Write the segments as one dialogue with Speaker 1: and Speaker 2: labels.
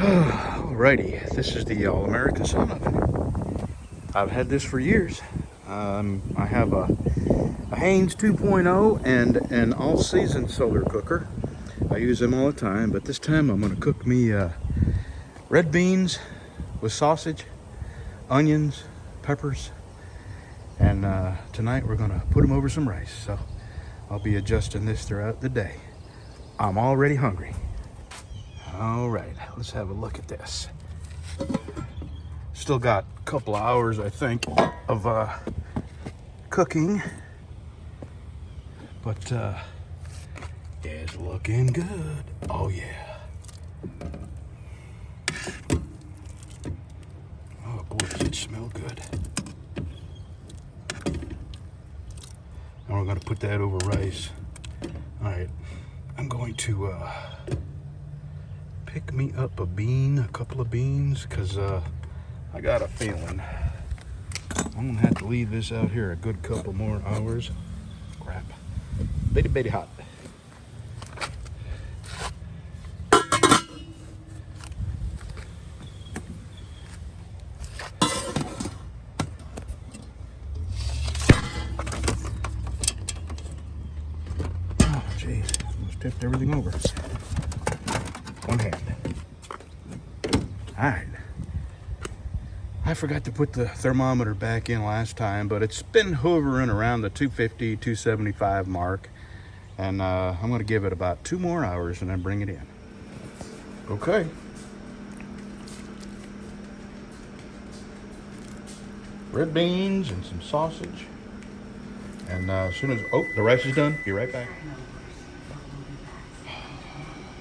Speaker 1: Alrighty, this is the All-American Sun Oven. I've had this for years. I have a Haynes 2.0 and an all-season solar cooker. I use them all the time, but this time I'm going to cook me red beans with sausage, onions, peppers, and tonight we're going to put them over some rice. So I'll be adjusting this throughout the day. I'm already hungry. All right, let's have a look at this. Still got a couple of hours, I think, of cooking, but it's looking good. Oh yeah. Oh boy, does it smell good. And we're gonna put that over rice. All right, I'm going to pick me up a couple of beans, because I got a feeling I'm gonna have to leave this out here a good couple more hours. Crap. Bitty hot. Oh, jeez. Almost tipped everything over. One hand. All right. I forgot to put the thermometer back in last time, but it's been hovering around the 250, 275 mark. And I'm going to give it about 2 more hours and then bring it in. Okay. Red beans and some sausage. And as soon as, the rice is done, be right back.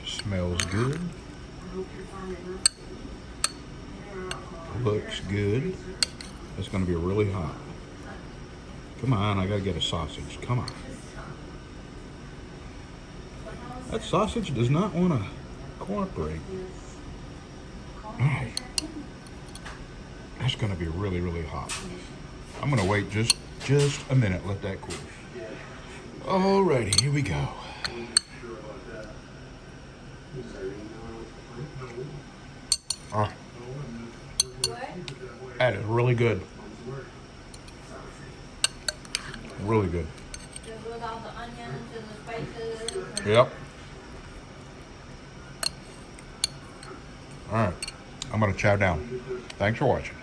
Speaker 1: Smells good. Looks good. It's going to be really hot. Come on, I got to get a sausage. Come on. That sausage does not want to cooperate. Oh. That's going to be really hot. I'm going to wait just a minute, let that cool. Alrighty, here we go. Oh. That is really good. Really good.
Speaker 2: Just with all the onions and the spices.
Speaker 1: Yep. All right. I'm going to chow down. Thanks for watching.